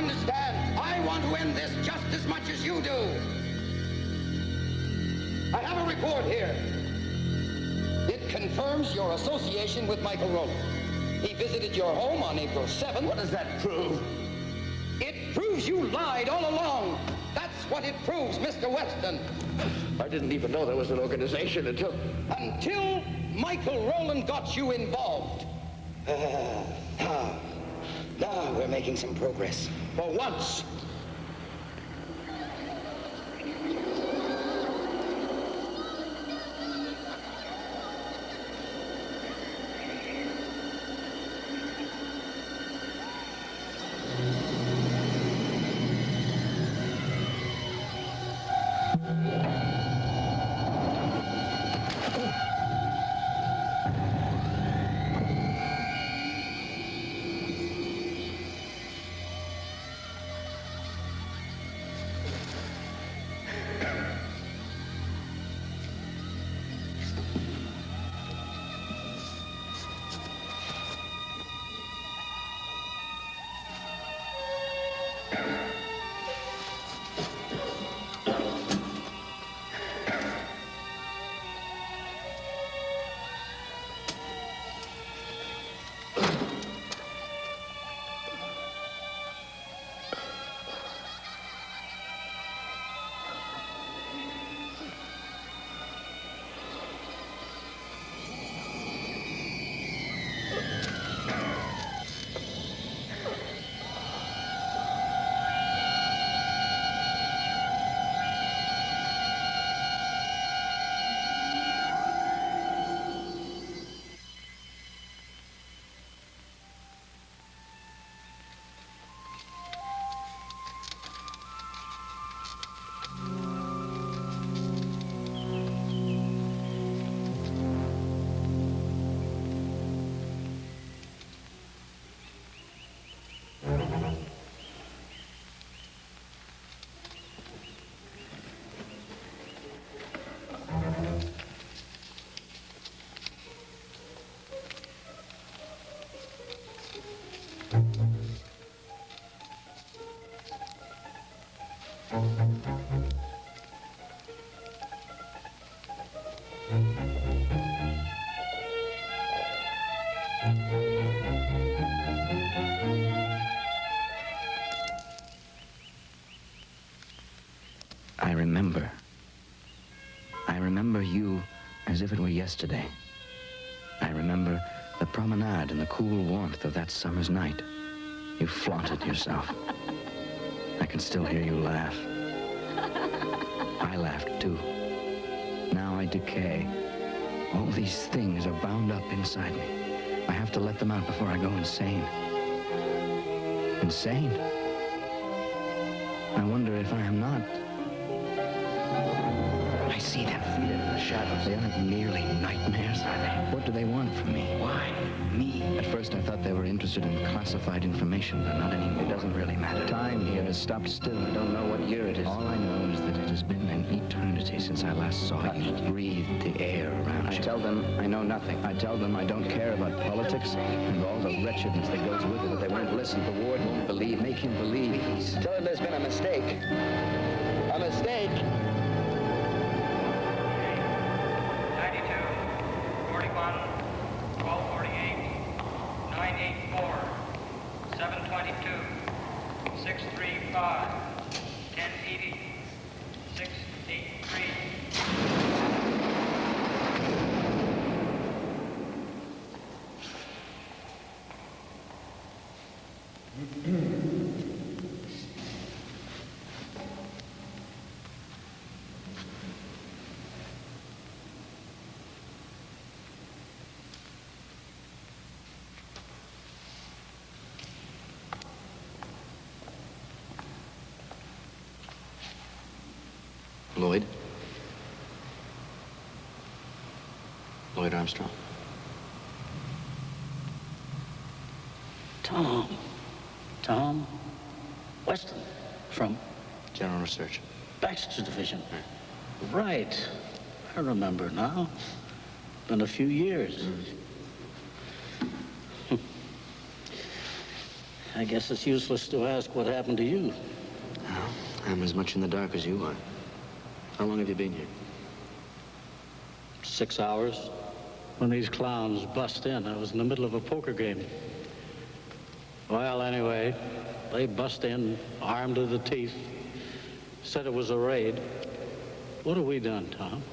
understand. I want to end this just as much as you do. I have a report here. It confirms your association with Michael Rowland. He visited your home on April 7th. What does that prove? It proves you lied all along. That's what it proves, Mr. Weston. I didn't even know there was an organization until Michael Rowland got you involved. Now we're making some progress. For once. I remember you as if it were yesterday. I remember the promenade in the cool warmth of that summer's night. You flaunted yourself. I can still hear you laugh. I laughed too. Now I decay. All these things are bound up inside me. I have to let them out before I go insane. Insane? I wonder if I am not. I see them in the shadows. They aren't merely nightmares, are they? What do they want from me? Why? Me? At first I thought they were interested in classified information, but not anymore. It doesn't really matter. Time here has stopped still. I don't know what year it is. All I know is that it has been an eternity since I last saw you. Breathed the air around you. I tell them I know nothing. I tell them I don't care about politics and all the wretchedness that goes with it, but they won't listen. The ward won't believe. Make him believe. Please. Tell him there's been a mistake. A mistake. Lloyd? Lloyd Armstrong. Tom Weston from General Research. Baxter's Division. Right. I remember now. Been a few years. I guess it's useless to ask what happened to you. Well, I'm as much in the dark as you are. How long have you been here? 6 hours. When these clowns bust in, I was in the middle of a poker game. Well, anyway, they bust in, armed to the teeth, said it was a raid. What have we done, Tom?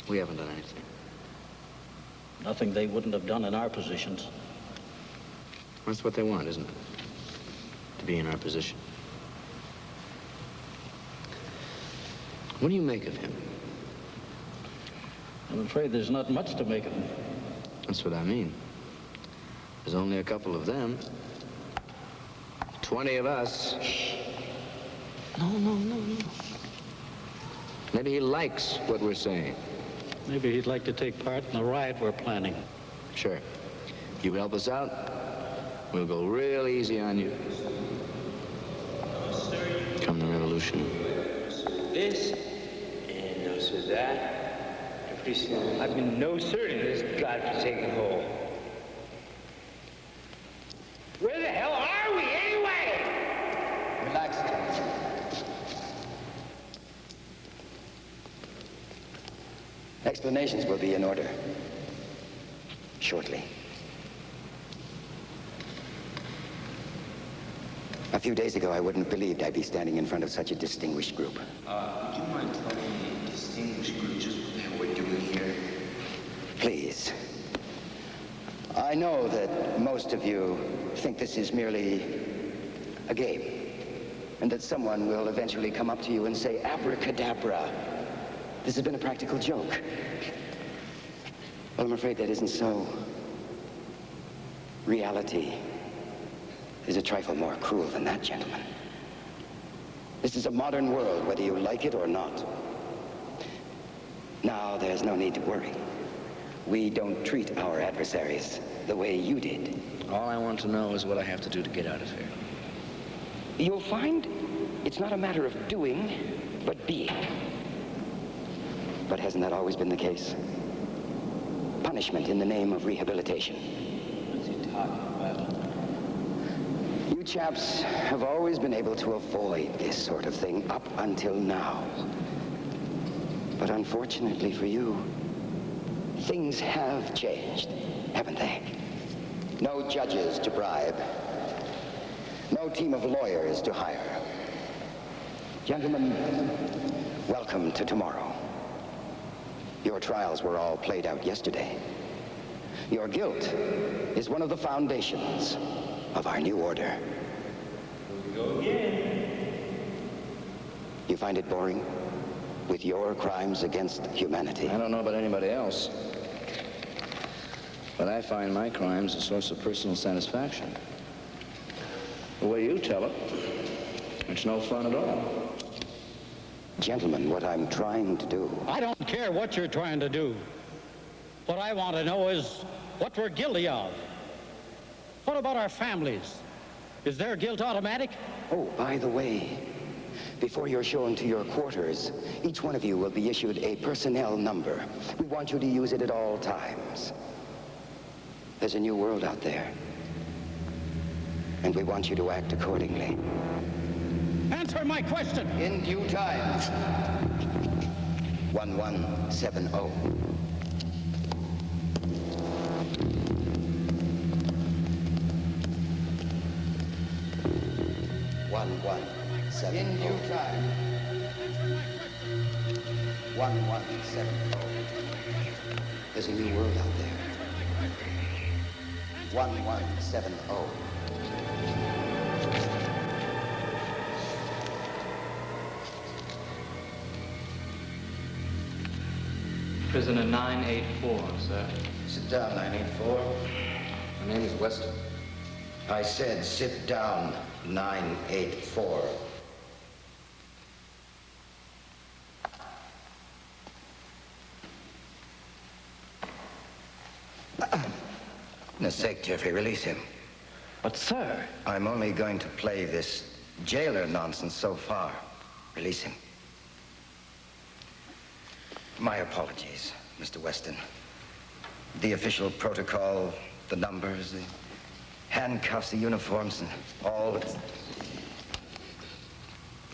We haven't done anything. Nothing they wouldn't have done in our positions. That's what they want, isn't it? To be in our position. What do you make of him? I'm afraid there's not much to make of him. That's what I mean. There's only a couple of them. 20 of us. No. Maybe he likes what we're saying. Maybe he'd like to take part in the riot we're planning. Sure. You help us out, we'll go real easy on you. Come the revolution. This and no sir that. I've been no sir in this godforsaken hole. Where the hell are we anyway? Relax, Thomas. Explanations will be in order shortly. A few days ago, I wouldn't have believed I'd be standing in front of such a distinguished group. Would you mind telling me, distinguished group, just what the hell we're doing here? Please. I know that most of you think this is merely a game, and that someone will eventually come up to you and say, abracadabra. This has been a practical joke. Well, I'm afraid that isn't so. Reality is a trifle more cruel than that, gentlemen. This is a modern world, whether you like it or not. Now, there's no need to worry. We don't treat our adversaries the way you did. All I want to know is what I have to do to get out of here. You'll find it's not a matter of doing, but being. But hasn't that always been the case? Punishment in the name of rehabilitation. What's he talking about? You chaps have always been able to avoid this sort of thing up until now. But unfortunately for you, things have changed, haven't they? No judges to bribe. No team of lawyers to hire. Gentlemen, welcome to tomorrow. Your trials were all played out yesterday. Your guilt is one of the foundations of our new order. Here we go again. You find it boring? With your crimes against humanity? I don't know about anybody else, but I find my crimes a source of personal satisfaction. The way you tell it, it's no fun at all. Gentlemen, what I'm trying to do... I don't care what you're trying to do. What I want to know is what we're guilty of. What about our families? Is their guilt automatic? Oh, by the way, before you're shown to your quarters, each one of you will be issued a personnel number. We want you to use it at all times. There's a new world out there, and we want you to act accordingly. Answer my question. In due time. 1170. 1170. In due time. 1170. There's a new world out there. 1170. Prisoner 984, sir. Sit down, 984. My name is Weston. I said sit down, 984. No sake, Jeffrey, release him. But, sir... I'm only going to play this jailer nonsense so far. Release him. My apologies, Mr. Weston. The official protocol, the numbers, the handcuffs, the uniforms, and all. It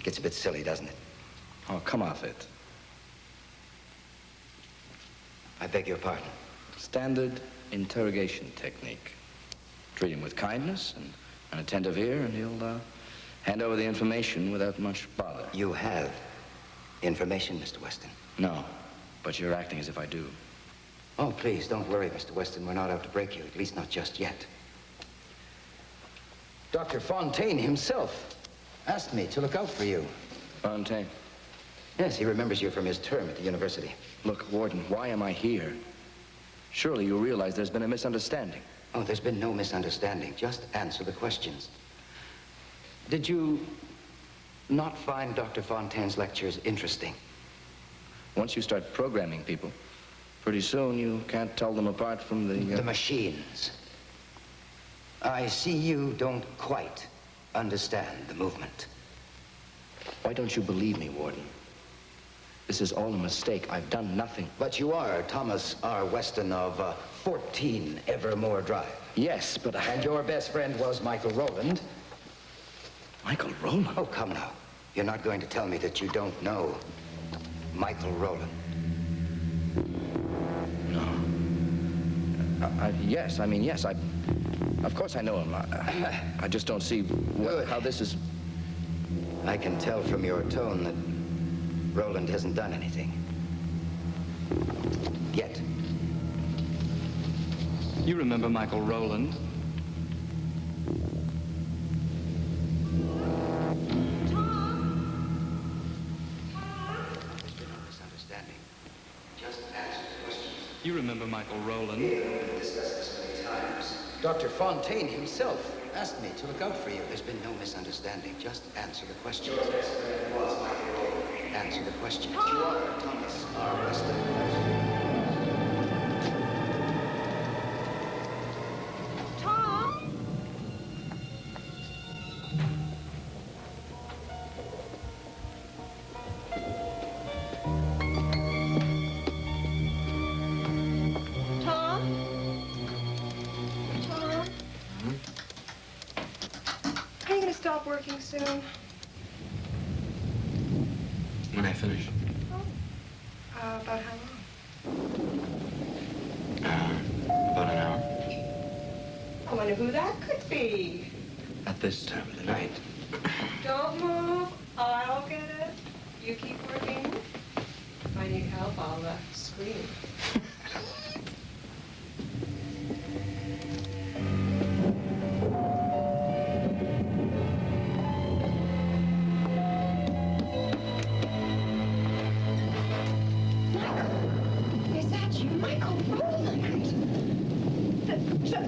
gets a bit silly, doesn't it? Oh, come off it. I beg your pardon. Standard interrogation technique. Treat him with kindness and an attentive ear, and he'll hand over the information without much bother. You have information, Mr. Weston? No, but you're acting as if I do. Oh, please, don't worry, Mr. Weston. We're not out to break you, at least not just yet. Dr. Fontaine himself asked me to look out for you. Fontaine? Yes, he remembers you from his term at the university. Look, Warden, why am I here? Surely you realize there's been a misunderstanding. Oh, there's been no misunderstanding. Just answer the questions. Did you not find Dr. Fontaine's lectures interesting? Once you start programming people, pretty soon you can't tell them apart from the... The machines. I see you don't quite understand the movement. Why don't you believe me, Warden? This is all a mistake. I've done nothing. But you are Thomas R. Weston of 14 Evermore Drive. Yes, but And your best friend was Michael Rowland. Michael Rowland? Oh, come now. You're not going to tell me that you don't know Michael Rowland. No. Yes, of course I know him. I just don't see how this is... I can tell from your tone that Rowland hasn't done anything. Yet. You remember Michael Rowland? Misunderstanding. Just answer the questions. You remember Michael Rowland? We've discussed this many times. Dr. Fontaine himself asked me to look out for you. There's been no misunderstanding. Just answer the questions. Your best friend was Michael Rowland. Answer the questions. You are Thomas R. Weston. Stop working soon. When I finish. Oh. About how long? About an hour. I wonder who that could be. At this time of the night. Don't move. I'll get it. You keep working. If I need help, I'll scream.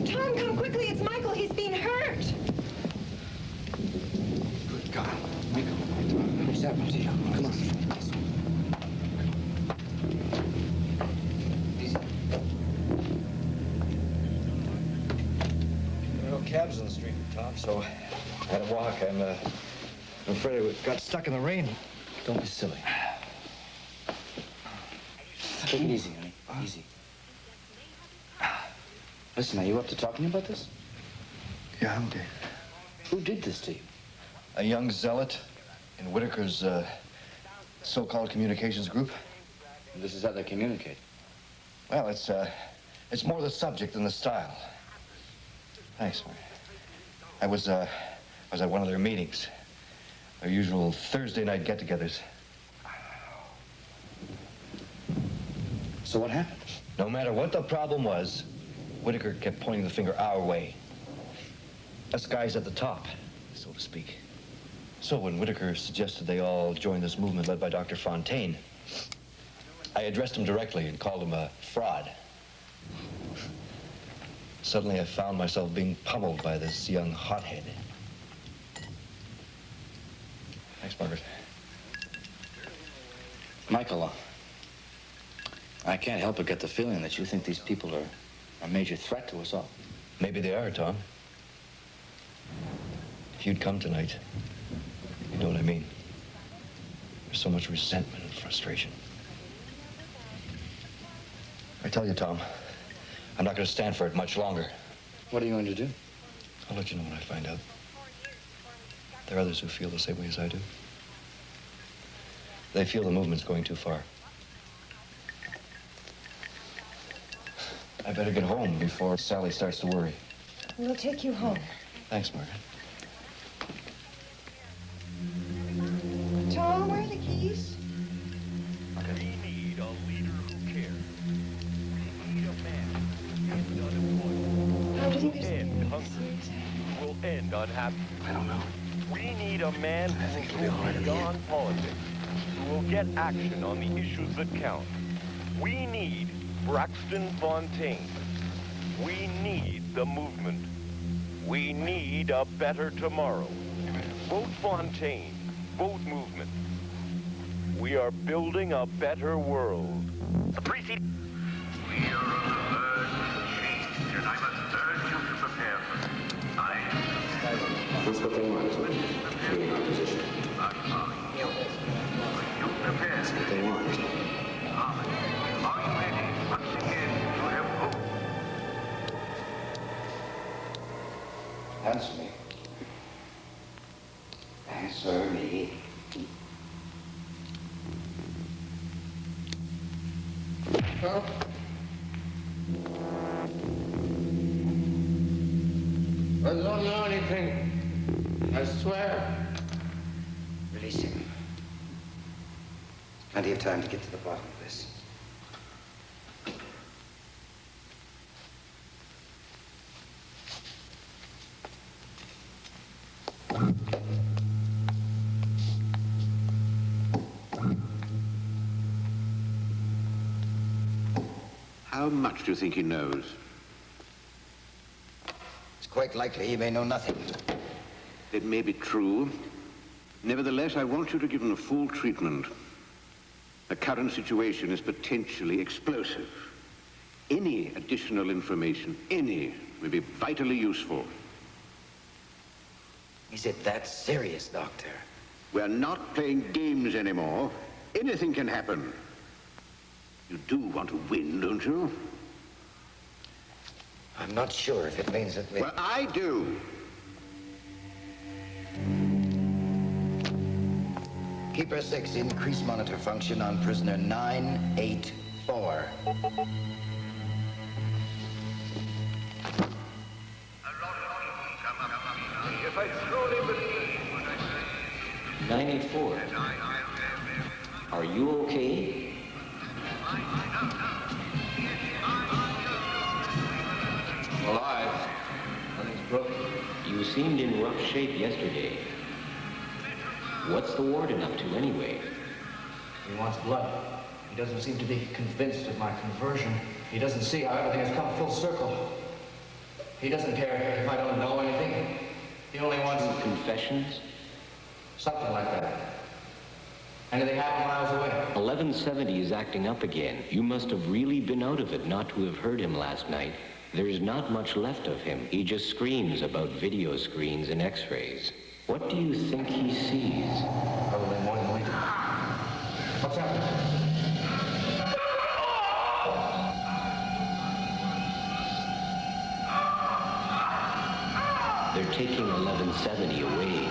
Tom, come quickly. It's Michael. He's been hurt. Good God. Michael, what's happened to you? Come on. Easy. There are no cabs on the street, Tom, so I had to walk. I'm afraid I got stuck in the rain. Don't be silly. Take it easy, honey. Easy. Listen, are you up to talking about this? Yeah, I'm Dave. Who did this to you? A young zealot in Whitaker's so-called communications group. This is how they communicate. Well, it's more the subject than the style. Thanks, man. I was at one of their meetings. Their usual Thursday night get-togethers. So what happened? No matter what the problem was, Whitaker kept pointing the finger our way. Us guys at the top, so to speak. So when Whitaker suggested they all join this movement led by Dr. Fontaine, I addressed him directly and called him a fraud. Suddenly I found myself being pummeled by this young hothead. Thanks, Margaret. Michael, I can't help but get the feeling that you think these people are a major threat to us all. Maybe they are, Tom. If you'd come tonight, you know what I mean. There's so much resentment and frustration. I tell you, Tom, I'm not going to stand for it much longer. What are you going to do? I'll let you know when I find out. There are others who feel the same way as I do. They feel the movement's going too far. I better get home before Sally starts to worry. We'll take you home. Thanks, Margaret. Tom, where are the keys? We need a leader who cares. We need a man who ends unemployment. How do you think Will end hungry. Who will end unhappy. I don't know. We need a man I think it'll be all right in the beyond politics, who will get action on the issues that count. We need Braxton Fontaine. We need the movement. We need a better tomorrow. Vote Fontaine. Vote movement. We are building a better world. The preceding... We are on the verge of change, and I must urge you to prepare for it. That's what they want, isn't it? Being in opposition. You prepare. That's what they want, isn't it? Are you ready once again to have hope? Answer me. Answer me. Huh? I don't know anything. I swear. Release him. Plenty of time to get to the bottom of this. How much do you think he knows? It's quite likely he may know nothing. It may be true. Nevertheless, I want you to give him a full treatment. The current situation is potentially explosive. Any additional information, any, may be vitally useful. Is it that serious, Doctor? We're not playing games anymore. Anything can happen. You do want to win, don't you? I'm not sure if it means that we... Well, I do. Keeper 6, increase monitor function on prisoner 984. If I truly believe what I say, 984. Are you okay? Alive. Nothing's broken. You seemed in rough shape yesterday. What's the warden up to anyway? He wants blood. He doesn't seem to be convinced of my conversion. He doesn't see how everything has come full circle. He doesn't care if I don't know anything. He only wants... Confessions? Something like that. Anything happened when I was away? 1170 is acting up again. You must have really been out of it not to have heard him last night. There's not much left of him. He just screams about video screens and x-rays. What do you think he sees? Probably more than we do. What's happening? They're taking 1170 away.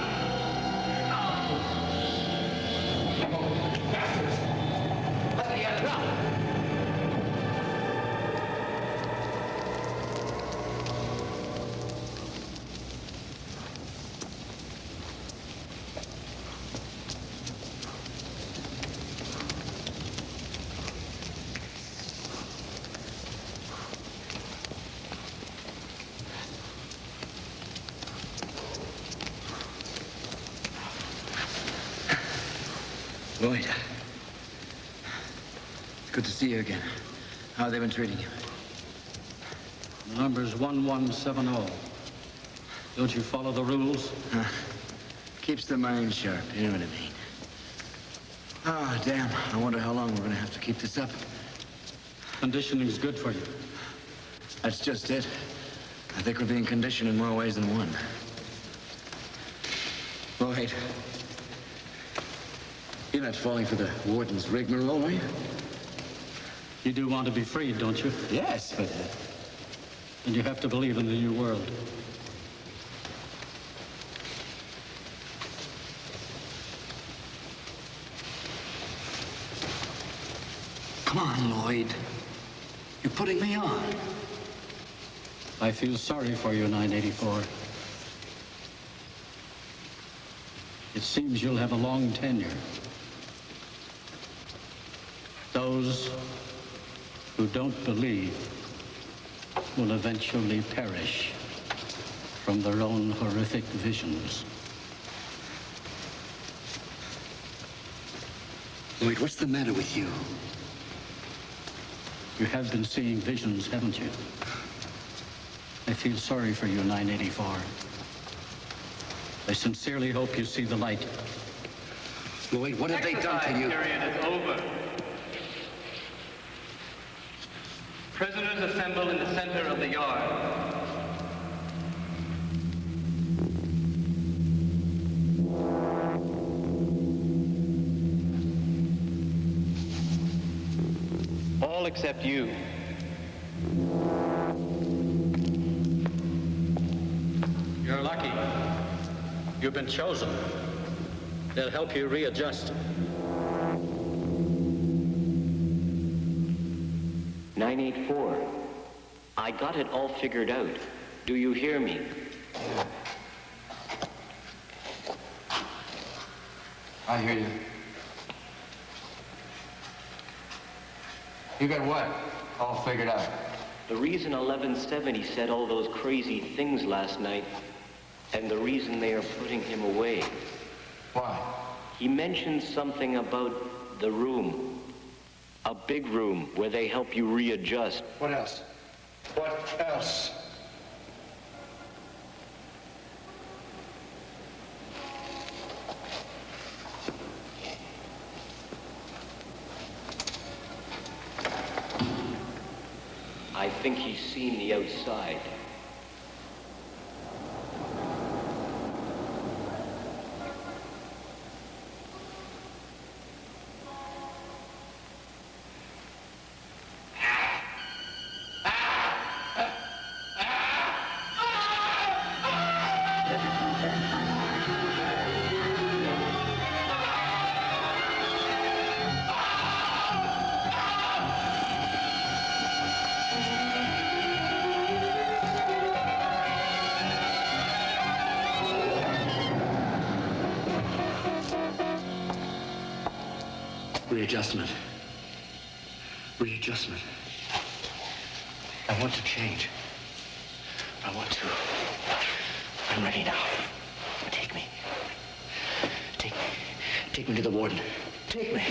Lloyd. Good to see you again. How have they been treating you? The number's 1170. Don't you follow the rules? Keeps the mind sharp, you know what I mean. Ah, damn. I wonder how long we're going to have to keep this up. Conditioning's good for you. That's just it. I think we're being conditioned in more ways than one. Lloyd. You're not falling for the warden's rigmarole, are you? You do want to be freed, don't you? Yes, but... And you have to believe in the new world. on, Lloyd. You're putting me on. I feel sorry for you, 984. It seems you'll have a long tenure. Those who don't believe will eventually perish from their own horrific visions. Lloyd, what's the matter with you? You have been seeing visions, haven't you? I feel sorry for you, 984. I sincerely hope you see the light. Lloyd, what have they done to you? Exercise period is over. Prisoners assemble in the center of the yard. All except you. You're lucky. You've been chosen. They'll help you readjust. 984. I got it all figured out. Do you hear me? I hear you. You got what? All figured out. The reason 1170 said all those crazy things last night, and the reason they are putting him away. Why? He mentioned something about the room. A big room where they help you readjust. What else? What else? I think he's seen the outside. Readjustment. Readjustment. I want to change. I want to. I'm ready now. Take me. Take me. Take me to the warden. Take me.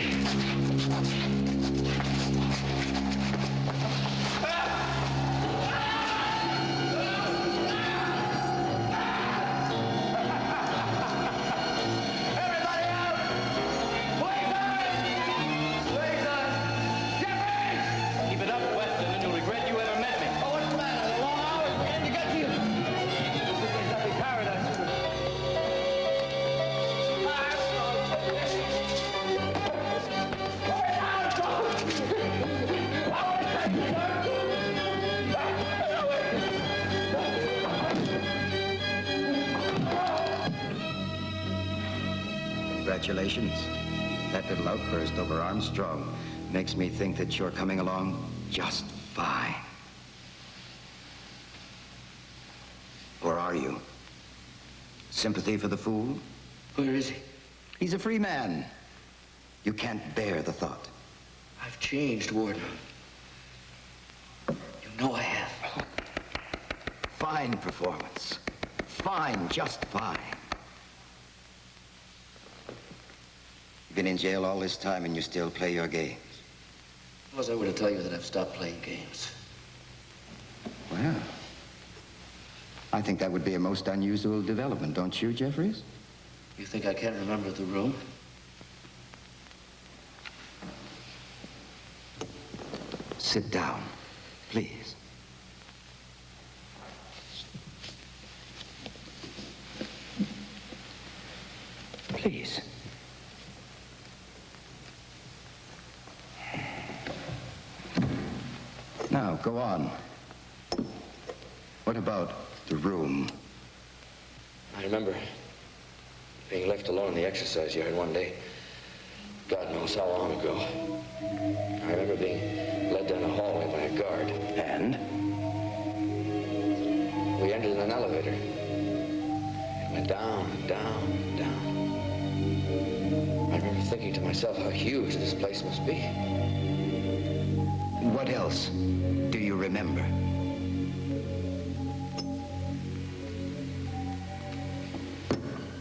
Congratulations. That little outburst over Armstrong makes me think that you're coming along just fine. Or are you? Sympathy for the fool? Where is he? He's a free man. You can't bear the thought. I've changed, Warden. You know I have. Fine performance. Fine, just fine. You've been in jail all this time and you still play your games. Was I were to tell you that I've stopped playing games? Well, I think that would be a most unusual development, don't you, Jeffries? You think I can't remember the room? Sit down, please. Please. Now, go on. What about the room? I remember being left alone in the exercise yard one day. God knows how long ago. I remember being led down a hallway by a guard. And? We entered in an elevator. It went down, down, down. I remember thinking to myself how huge this place must be. What else do you remember?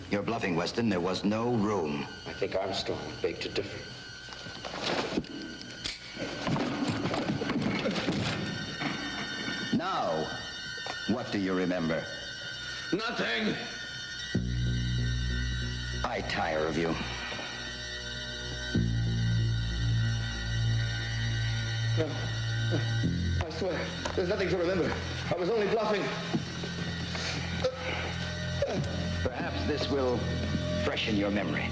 You're bluffing, Weston. There was no room. I think Armstrong would beg to differ. Now, what do you remember? Nothing! I tire of you. No. I swear, there's nothing to remember. I was only bluffing. Perhaps this will freshen your memory.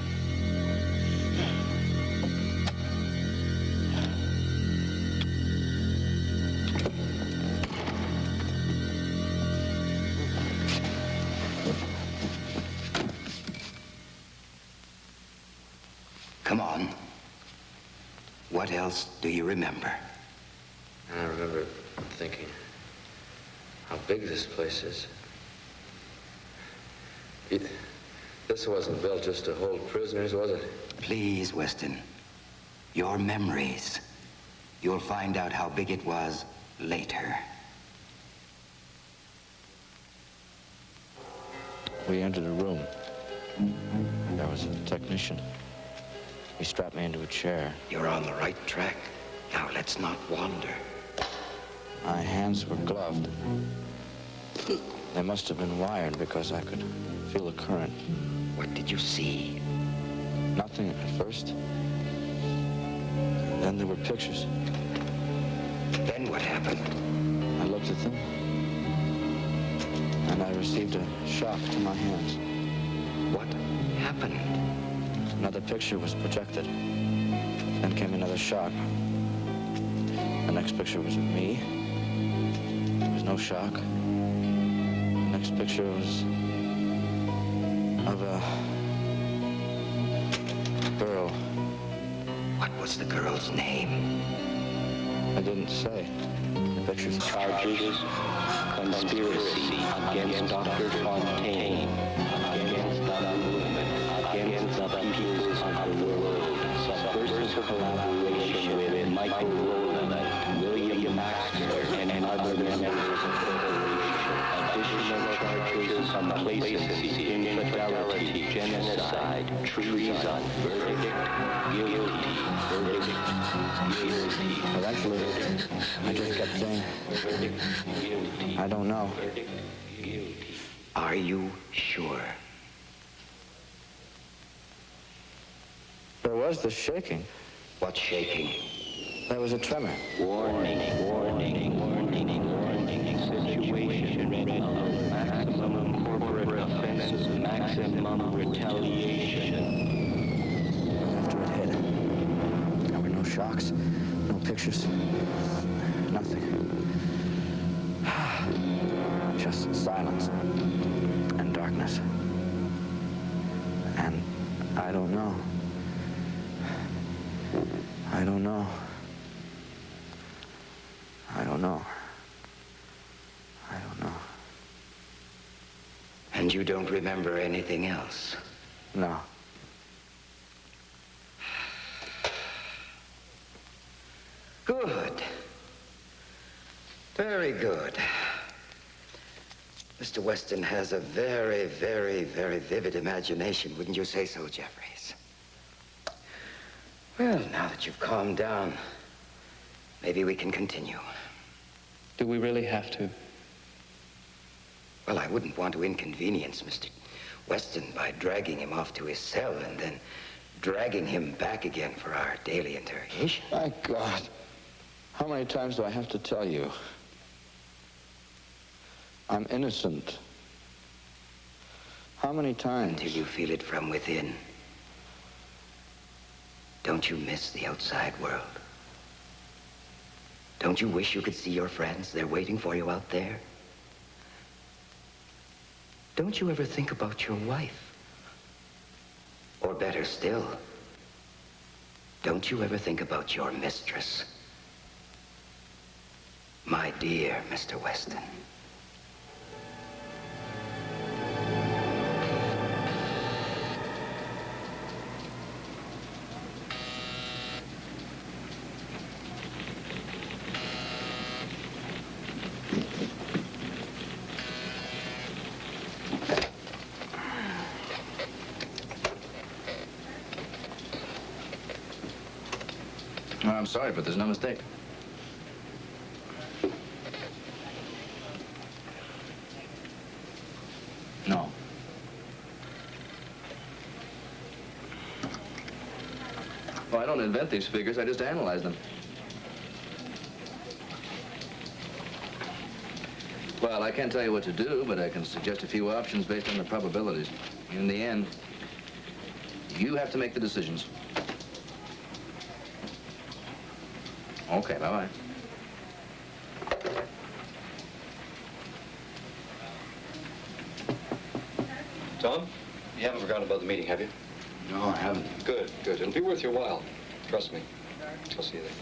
Come on. What else do you remember? I remember thinking how big this place is. This wasn't built just to hold prisoners, was it? Please, Weston. Your memories. You'll find out how big it was later. We entered a room. There was a technician. He strapped me into a chair. You're on the right track. Now let's not wander. My hands were gloved. They must have been wired because I could feel a current. What did you see? Nothing at first. Then there were pictures. Then what happened? I looked at them, and I received a shock to my hands. What happened? Another picture was projected. Then came another shock. The next picture was of me. There was no shock. The next picture was of a girl. What was the girl's name? I didn't say. The pictures Charges, conspiracy against Dr. Fontaine, against the movement, against the peoples of the world, subversive collaboration with Michael Rowland, William Baxter, and other members of the corporation. Additional charges, complacency, infidelity, genocide, treason, verdict, guilty, verdict, guilty. Eventually, I just kept saying, I don't know. Are you sure? There was the shaking. What shaking? There was a tremor. Warning, warning, warning, warning. Situation of maximum corporate offenses, maximum retaliation. After it hit, there were no shocks, no pictures, nothing. Just silence and darkness. And I don't know. I don't know. I don't know. I don't know. And you don't remember anything else? No. Good. Very good. Mr. Weston has a very, very, very vivid imagination. Wouldn't you say so, Jeffries? Well, now that you've calmed down, maybe we can continue. Do we really have to? Well, I wouldn't want to inconvenience Mr. Weston by dragging him off to his cell and then dragging him back again for our daily interrogation. My God. How many times do I have to tell you? I'm innocent. How many times? Until you feel it from within. Don't you miss the outside world? Don't you wish you could see your friends? They're waiting for you out there. Don't you ever think about your wife? Or better still, Don't you ever think about your mistress? My dear Mr. Weston. Oh, I'm sorry, but there's no mistake. No. Well, I don't invent these figures, I just analyze them. Well, I can't tell you what to do, but I can suggest a few options based on the probabilities. In the end, you have to make the decisions. Okay, bye-bye. Tom, you haven't forgotten about the meeting, have you? No, I haven't. Good, good. It'll be worth your while. Trust me. I'll see you there.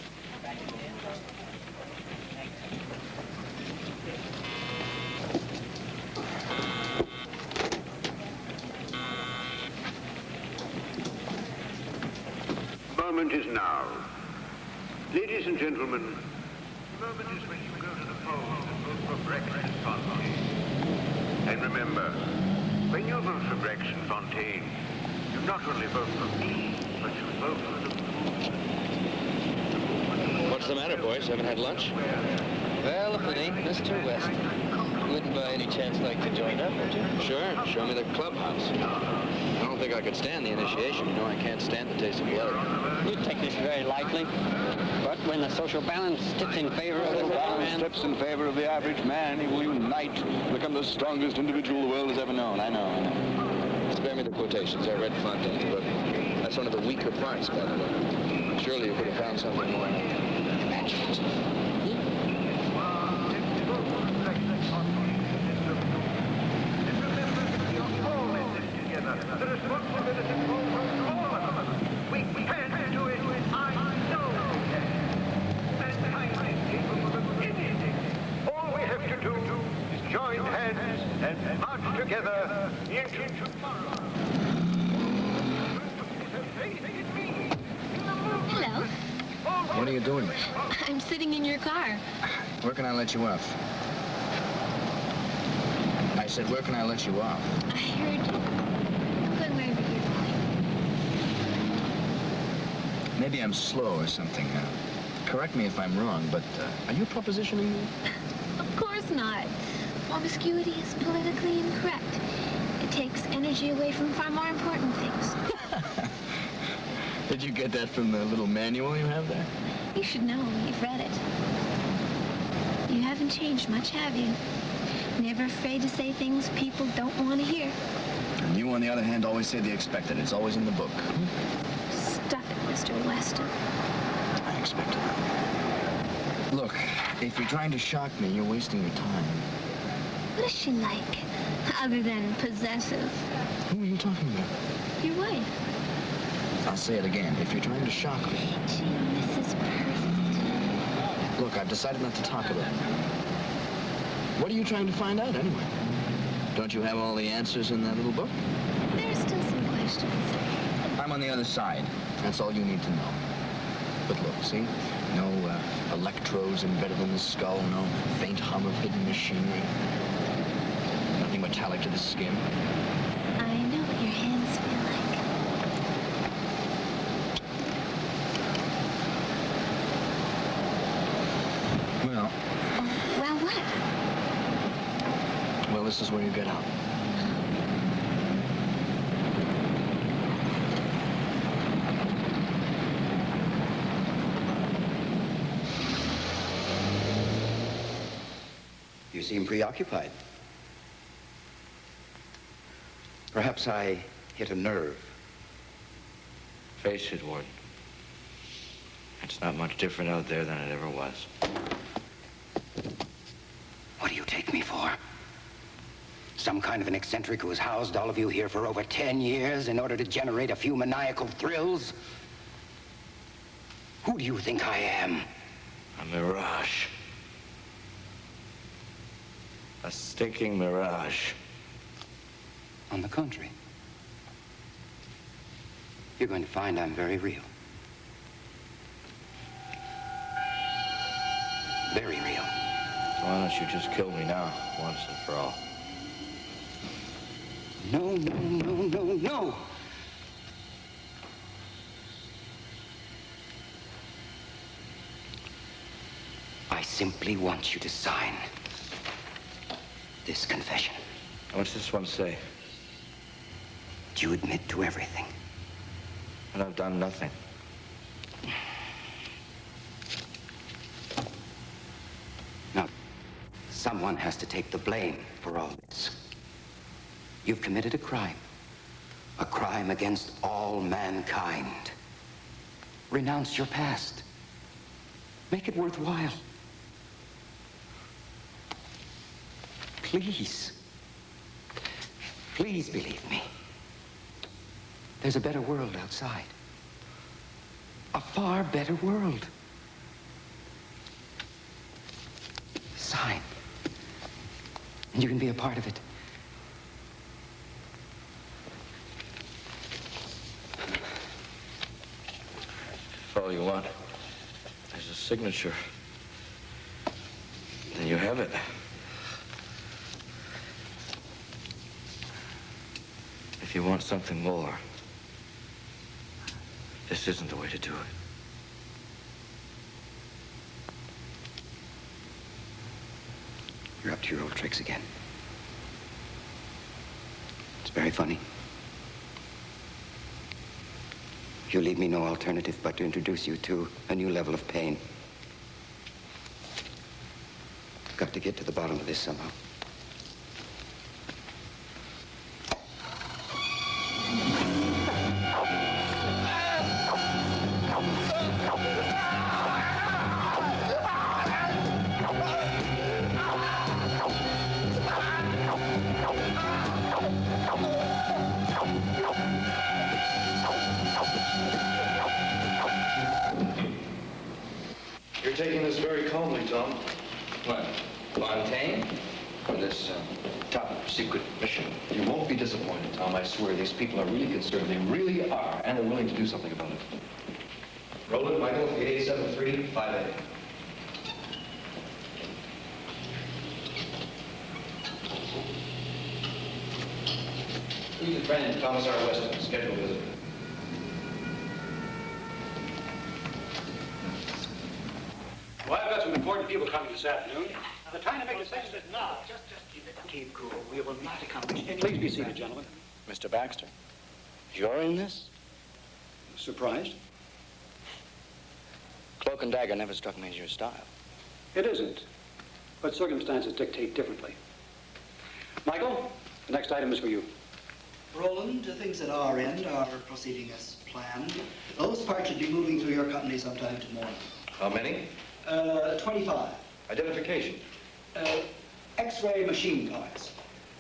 Moment is now. Ladies and gentlemen, the moment is when you go to the polls and vote for Brexit Fontaine. And remember, when you vote for Brexit Fontaine, you not only vote for me, but you vote for the movement. What's the matter, boys? Haven't had lunch? Well, if it ain't Mr. Weston. You wouldn't by any chance like to join up, would you? Sure, show me the clubhouse. I don't think I could stand the initiation. You know, I can't stand the taste of blood. You take this very lightly, but when the social balance tips in favor of the man... Tips in favor of the average man, he will unite and become the strongest individual the world has ever known. I know. Spare me the quotations. I read Fontaine's book. That's one of the weaker parts, by the way. Surely you could have found something more immaculate. The responsibility falls on all of us. We can do it. I know we can. Mankind is capable of anything. All we have to do is join hands and march together into tomorrow. Hello. What are you doing? I'm sitting in your car. Where can I let you off? I said, where can I let you off? I heard you. I'm going wherever you're going. Maybe I'm slow or something. Correct me if I'm wrong, but are you propositioning me? Of course not. Promiscuity is politically incorrect. It takes energy away from far more important things. Did you get that from the little manual you have there? You should know. You've read it. You haven't changed much, have you? Never afraid to say things people don't want to hear. And you, on the other hand, always say the expected. It's always in the book. Stop it, Mr. Weston. I expected it. Look, if you're trying to shock me, you're wasting your time. What is she like, other than possessive? Who are you talking about? Your wife. I'll say it again. If you're trying to shock me... Gee, Mrs. Perfect. Look, I've decided not to talk about it. What are you trying to find out, anyway? Don't you have all the answers in that little book? There's still some questions. I'm on the other side. That's all you need to know. But look, see? No electrodes embedded in the skull, no faint hum of hidden machinery. Nothing metallic to the skin. I know what your hands feel like. Well... Well, what? Well, this is where you get out. You seem preoccupied. Perhaps I hit a nerve. Face it, Warden. It's not much different out there than it ever was. What do you take me for? Some kind of an eccentric who has housed all of you here for over 10 years in order to generate a few maniacal thrills? Who do you think I am? A mirage. A stinking mirage. On the contrary, you're going to find I'm very real. Very real. So why don't you just kill me now, once and for all? No, no, no, no, no! I simply want you to sign this confession. What's this one say? Do you admit to everything? And I've done nothing. Now, someone has to take the blame for all this. You've committed a crime against all mankind. Renounce your past. Make it worthwhile. Please. Please believe me. There's a better world outside. A far better world. Sign. And you can be a part of it. If all you want is a signature, then you have it. If you want something more, this isn't the way to do it. You're up to your old tricks again. It's very funny. You leave me no alternative but to introduce you to a new level of pain. I've got to get to the bottom of this somehow. You're taking this very calmly, Tom. What? Fontaine? For this top secret mission? You won't be disappointed, Tom. I swear these people are really concerned. They really are, and they're willing to do something about it. Roll it, Michael. 8873-58. Who's the friend? Commissar Weston. Scheduled visit. Well, I've got some important people coming this afternoon. They're trying to make decisions. No, just keep cool. We will not accomplish anything. Please be seated, gentlemen. Mr. Baxter, you're in this? Surprised? Cloak and dagger never struck me as your style. It isn't, but circumstances dictate differently. Michael, the next item is for you. Roland, things at our end are proceeding as planned. Those parts should be moving through your company sometime tomorrow. How many? 25. Identification. X-ray machine parts.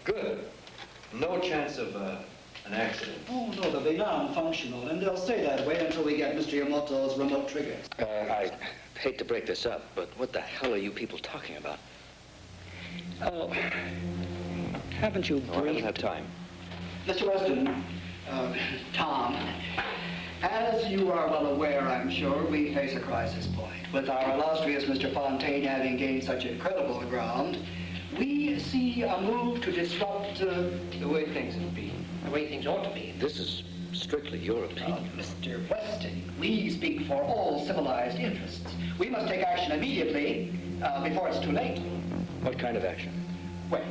Good. No chance of an accident. Oh, no, they'll be non-functional, and they'll stay that way until we get Mr. Yamamoto's remote triggers. I hate to break this up, but what the hell are you people talking about? Oh, haven't you... No, I don't have time. Mr. Weston, Tom, as you are well aware, I'm sure, we face a crisis point. With our illustrious Mr. Fontaine having gained such incredible ground, we see a move to disrupt the way things have been, the way things ought to be. This is strictly your opinion. Mr. Weston, we speak for all civilized interests. We must take action immediately before it's too late. What kind of action? Well,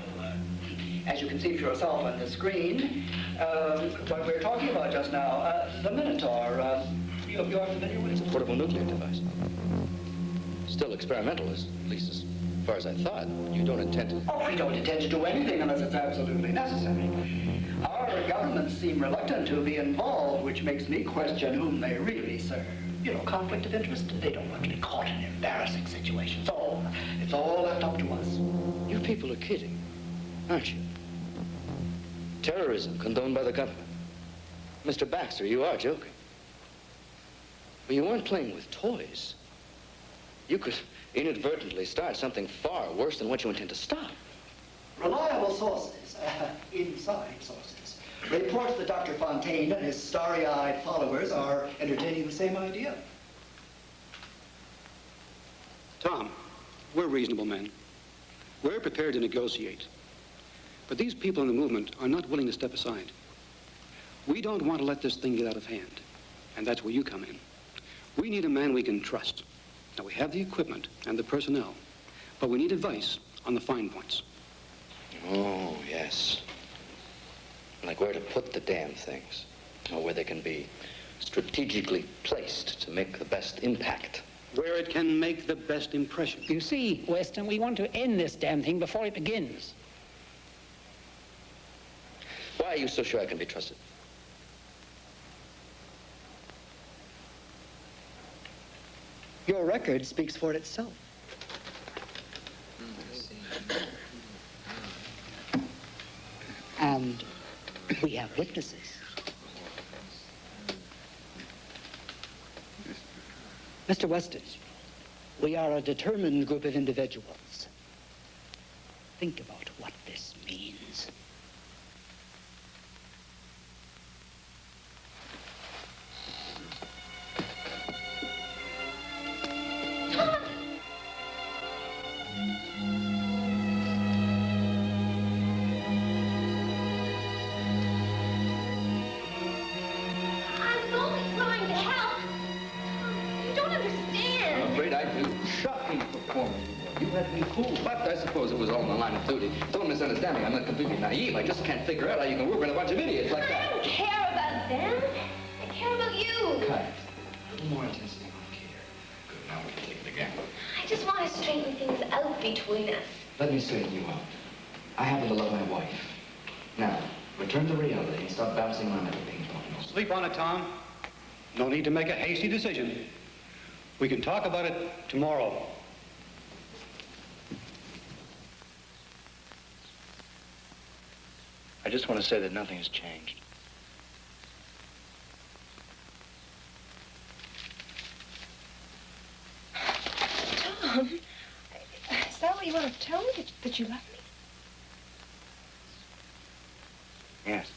as you can see for yourself on the screen, what we're talking about just now, the Minotaur, you're familiar with it? It's a portable nuclear device. Still experimental, at least as far as I thought. You don't intend to... Oh, we don't intend to do anything unless it's absolutely necessary. Our governments seem reluctant to be involved, which makes me question whom they really serve. You know, conflict of interest, they don't want to be caught in embarrassing situations. It's all left up to us. You people are kidding, aren't you? Terrorism condoned by the government. Mr. Baxter, you are joking. Well, you weren't playing with toys. You could inadvertently start something far worse than what you intend to stop. Reliable sources, inside sources, report that Dr. Fontaine and his starry-eyed followers are entertaining the same idea. Tom, we're reasonable men. We're prepared to negotiate. But these people in the movement are not willing to step aside. We don't want to let this thing get out of hand. And that's where you come in. We need a man we can trust. Now, we have the equipment and the personnel, but we need advice on the fine points. Oh, yes. Like where to put the damn things, or where they can be strategically placed to make the best impact. Where it can make the best impression. You see, Weston, we want to end this damn thing before it begins. Why are you so sure I can be trusted? Your record speaks for itself. And we have witnesses. Mr. Weston, we are a determined group of individuals. Think about what this means. But I suppose it was all in the line of duty. Don't misunderstand me. I'm not completely naive. I just can't figure out how you can work with a bunch of idiots like that. I don't care about them. I care about you. Cut. A little more intensity on care. Good, now we can take it again. I just want to straighten things out between us. Let me straighten you out. I happen to love my wife. Now, return to reality and stop bouncing around like a ping pong. Sleep on it, Tom. No need to make a hasty decision. We can talk about it tomorrow. I just want to say that nothing has changed. Tom, is that what you want to tell me, that you love me? Yes.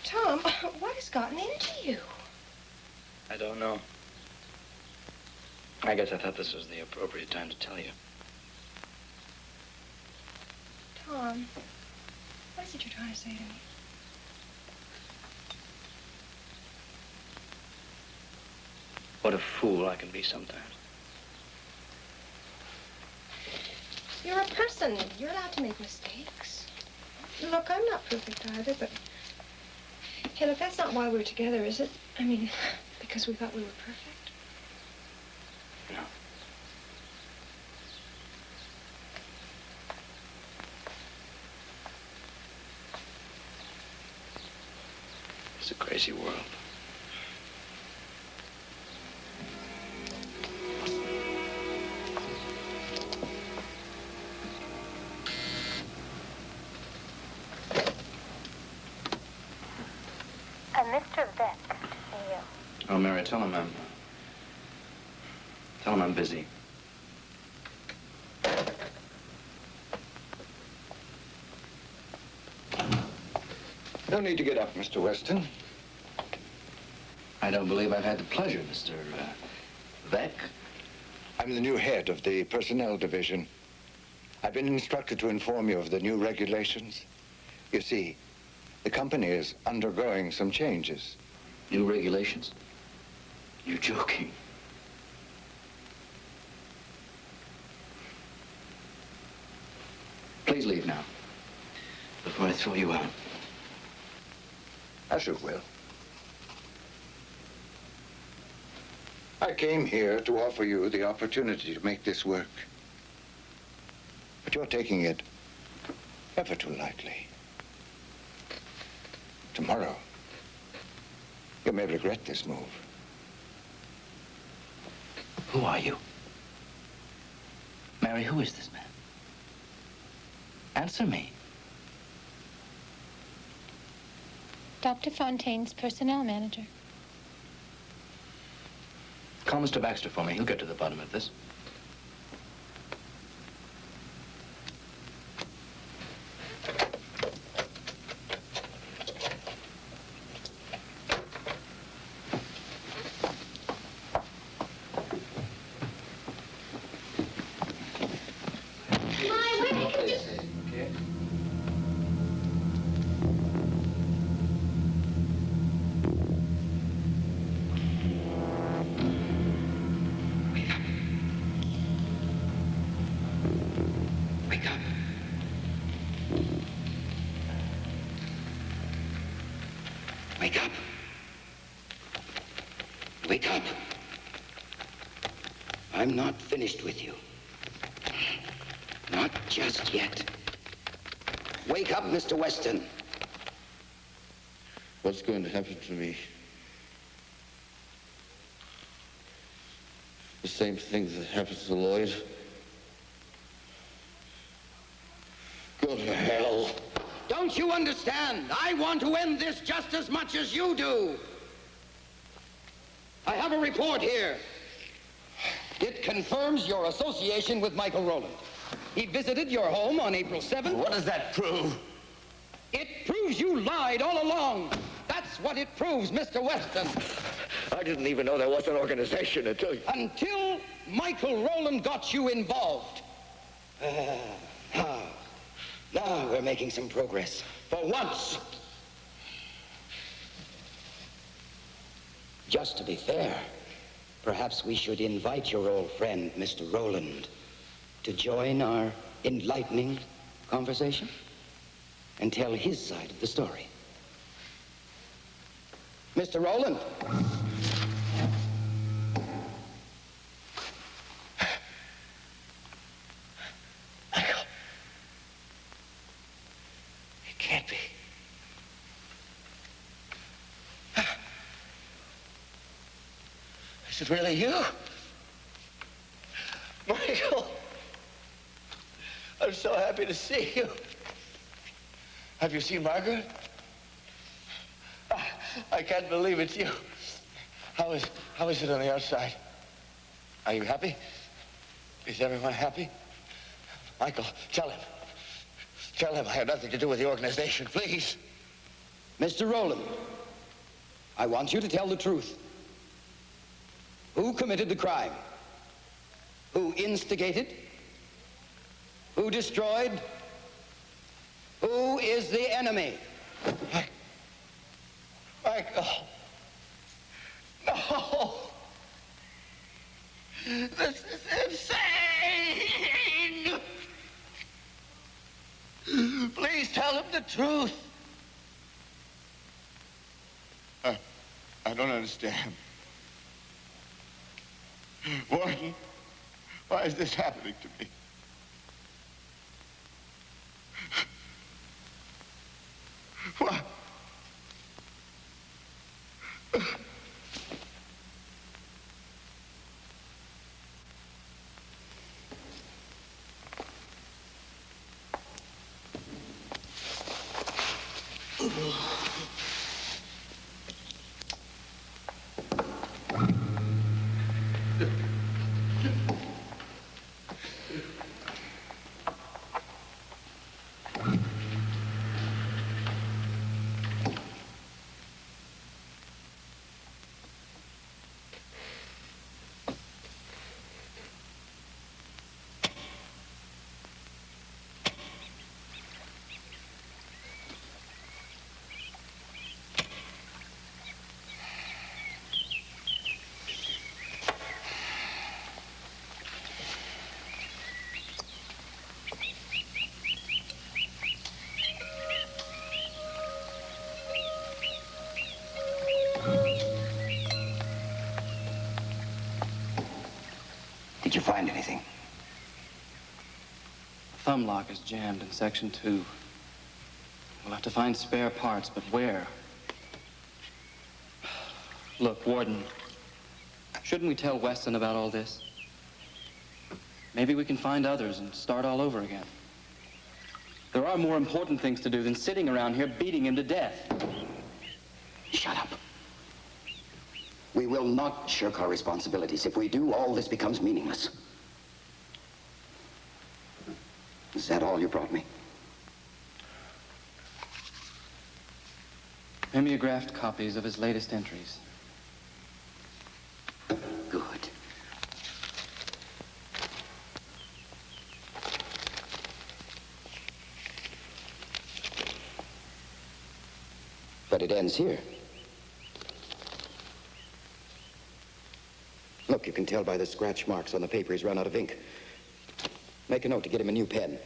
Tom, what has gotten into you? I don't know. I guess I thought this was the appropriate time to tell you. Tom, what is it you're trying to say to me? What a fool I can be sometimes. You're a person. You're allowed to make mistakes. Look, I'm not perfect either, but... Hey, look, that's not why we're together, is it? I mean, because we thought we were perfect. No. It's a crazy world. Mr. Beck, to see you. Oh, Mary, tell him I'm busy. No need to get up, Mr. Weston. I don't believe I've had the pleasure, Mr. Beck. I'm the new head of the personnel division. I've been instructed to inform you of the new regulations. You see, the company is undergoing some changes. New regulations? You're joking. Please leave now, before I throw you out. As you will. I came here to offer you the opportunity to make this work. But you're taking it ever too lightly. Tomorrow, you may regret this move. Who are you? Mary, who is this man? Answer me. Dr. Fontaine's personnel manager. Call Mr. Baxter for me. He'll get to the bottom of this. Wake up. Wake up. I'm not finished with you. Not just yet. Wake up, Mr. Weston. What's going to happen to me? The same thing that happened to Lloyd? Go to hell. Don't you understand? I want to end this just as much as you do. I have a report here. It confirms your association with Michael Rowland. He visited your home on April 7th. What does that prove? It proves you lied all along. That's what it proves, Mr. Weston. I didn't even know there was an organization until Michael Rowland got you involved. Now we're making some progress. For once. Just to be fair, perhaps we should invite your old friend, Mr. Rowland, to join our enlightening conversation and tell his side of the story. Mr. Rowland. Michael. It can't be. Is it really you? Michael. I'm so happy to see you. Have you seen Margaret? I can't believe it's you. How is it on the outside? Are you happy? Is everyone happy? Michael, tell him. Tell him I had nothing to do with the organization, please. Mr. Rowland, I want you to tell the truth. Who committed the crime? Who instigated? Who destroyed? Who is the enemy? Michael. No. This is insane. Please tell him the truth. I don't understand. Warden, why is this happening to me? Why? Did you find anything? The thumb lock is jammed in section 2. We'll have to find spare parts, but where? Look, Warden, shouldn't we tell Weston about all this? Maybe we can find others and start all over again. There are more important things to do than sitting around here beating him to death. Shut up. We will not shirk our responsibilities. If we do, all this becomes meaningless. Is that all you brought me? Mimeographed copies of his latest entries. Good. But it ends here. Look, you can tell by the scratch marks on the paper he's run out of ink. Make a note to get him a new pen.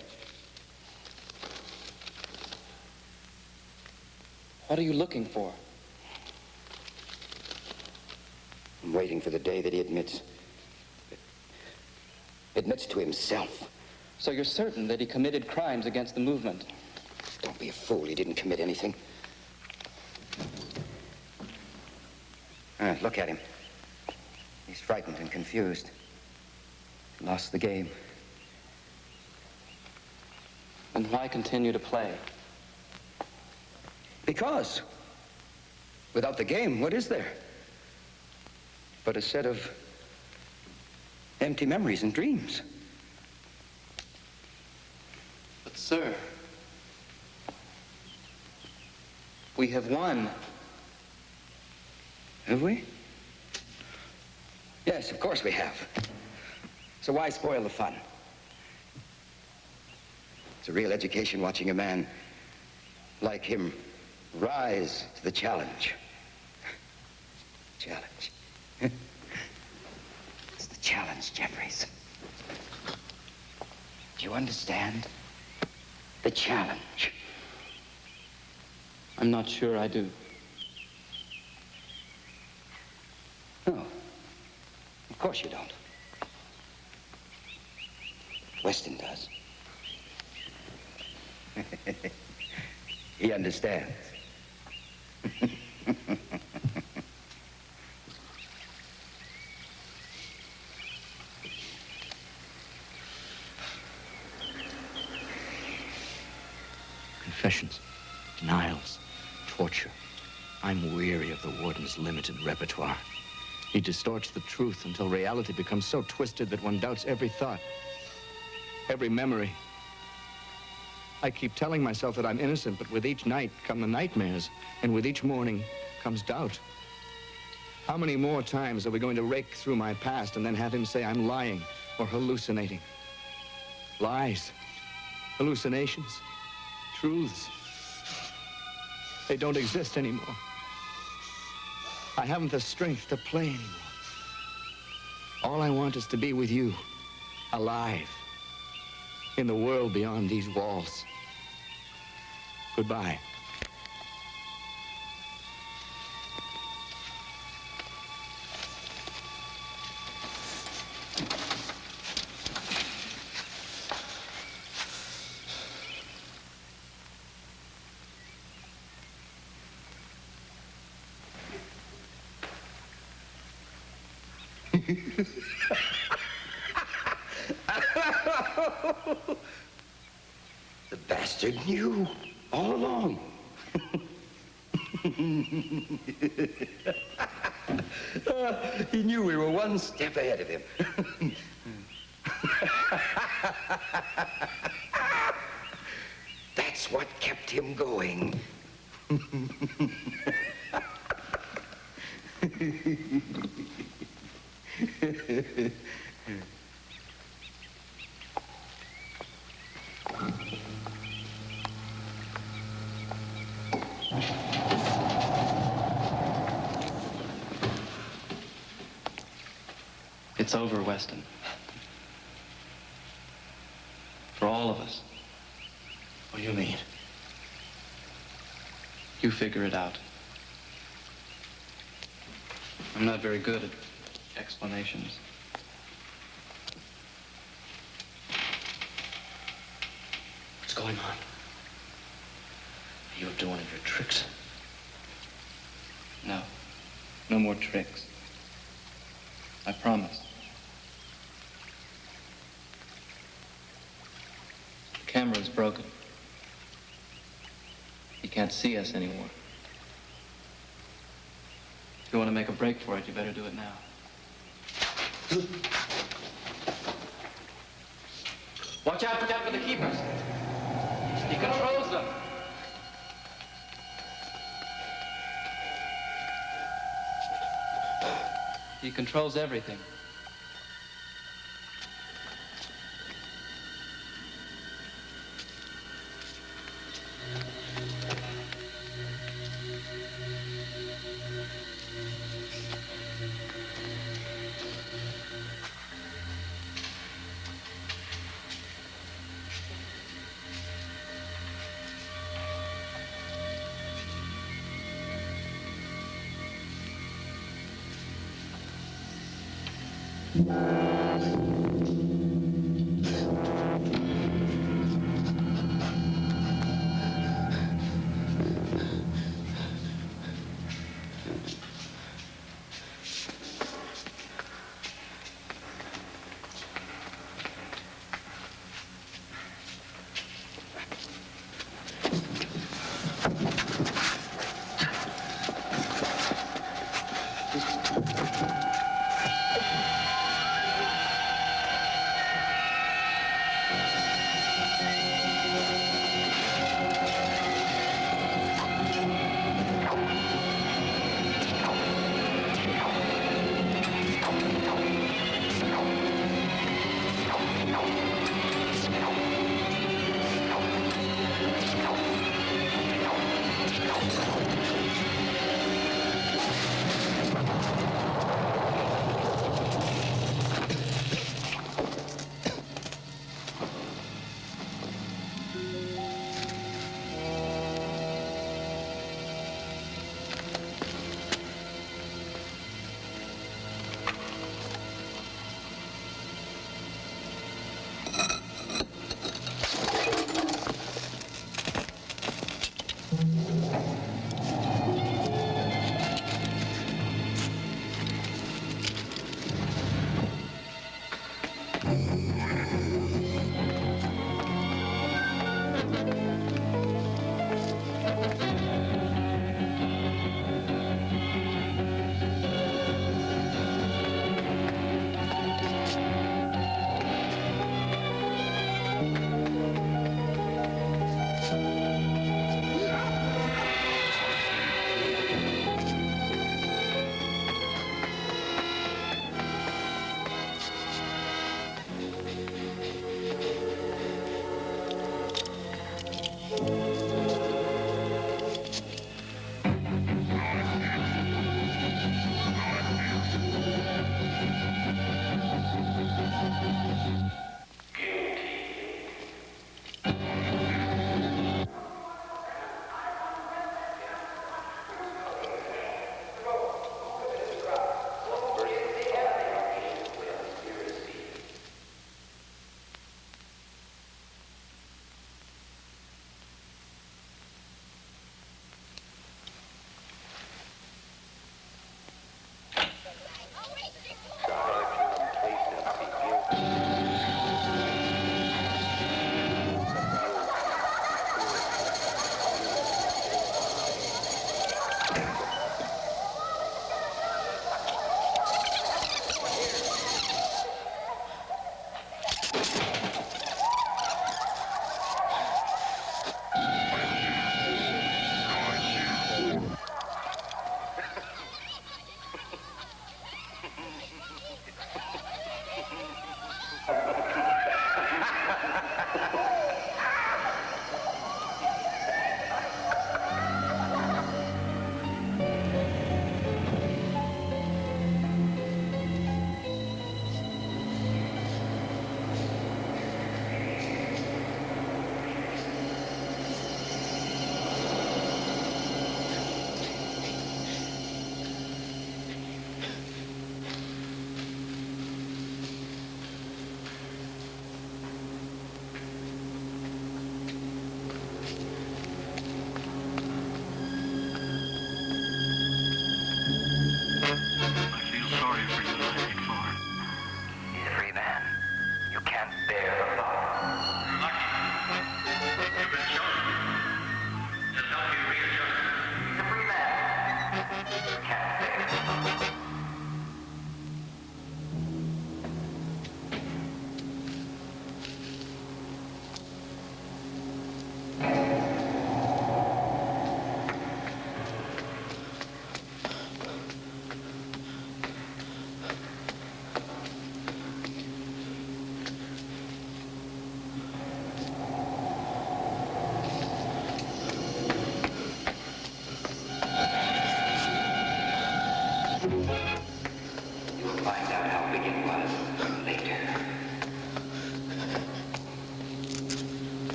What are you looking for? I'm waiting for the day that he admits to himself. So you're certain that he committed crimes against the movement? Don't be a fool. He didn't commit anything. Look at him. He's frightened and confused. Lost the game. Then why continue to play? Because without the game, what is there? But a set of empty memories and dreams. But, sir, we have won. Have we? Yes, of course we have. So why spoil the fun? It's a real education watching a man like him rise to the challenge. Challenge. It's the challenge, Jeffries. Do you understand? The challenge. I'm not sure I do. No. Of course you don't. Weston does. He understands. Confessions, denials, torture. I'm weary of the warden's limited repertoire. He distorts the truth until reality becomes so twisted that one doubts every thought, every memory. I keep telling myself that I'm innocent, but with each night come the nightmares, and with each morning comes doubt. How many more times are we going to rake through my past and then have him say I'm lying or hallucinating? Lies, hallucinations, truths. They don't exist anymore. I haven't the strength to play anymore. All I want is to be with you, alive, in the world beyond these walls. Goodbye. The bastard knew all along. He knew we were one step ahead of him. That's what kept him going. It's over, Weston. For all of us. What do you mean? You figure it out. I'm not very good at explanations. What's going on? Are you up to one of your tricks? No. No more tricks. I promise. The camera's broken. You can't see us anymore. you want to make a break for it, you better do it now. Watch out for the keepers. He controls them. He controls everything.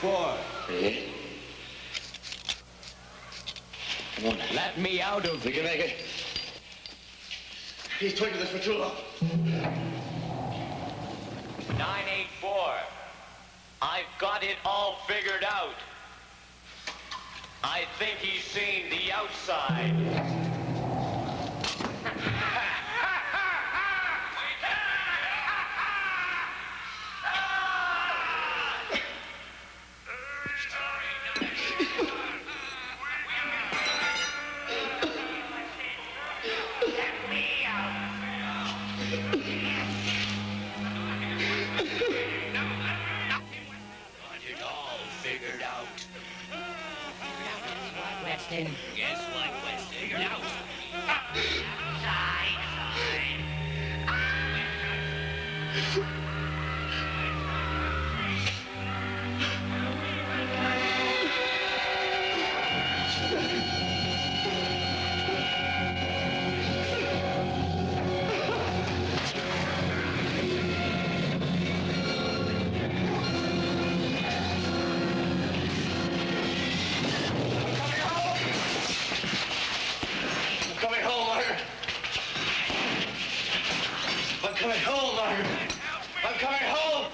4. Hey. Come on. Let me out of You can make it. He's twigged this for too long. 984. I've got it all figured out. I think he's seen the outside. Guess what, Weston? Figured out. I'm coming home, Margaret. I'm coming home.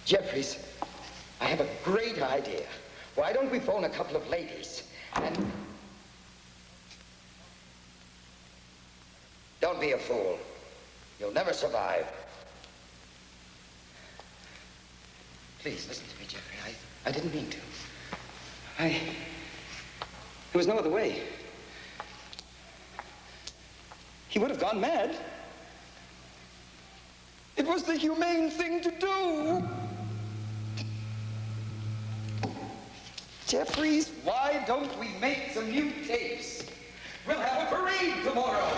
Jeffries, I have a great idea. Why don't we phone a couple of ladies and... Don't be a fool. You'll never survive. Please, listen to me, Jeffrey. I didn't mean to. There was no other way. He would have gone mad. It was the humane thing to do. Jeffries, why don't we make some new tapes? We'll have a parade tomorrow.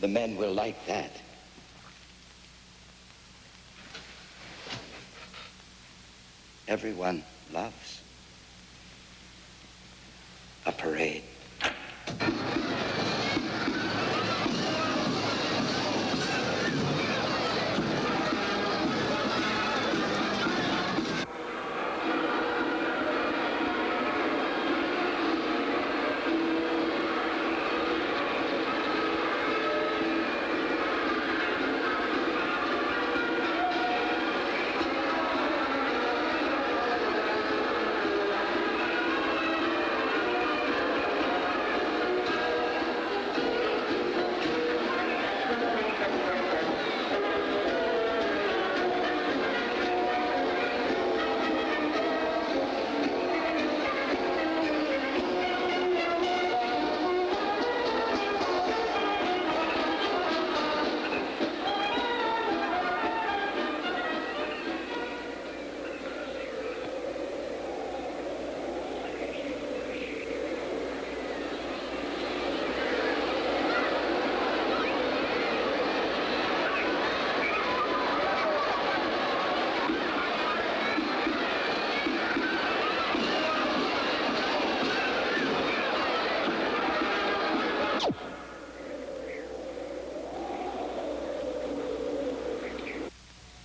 The men will like that. Everyone loves a parade.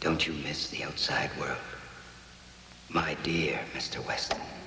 Don't you miss the outside world? My dear Mr. Weston.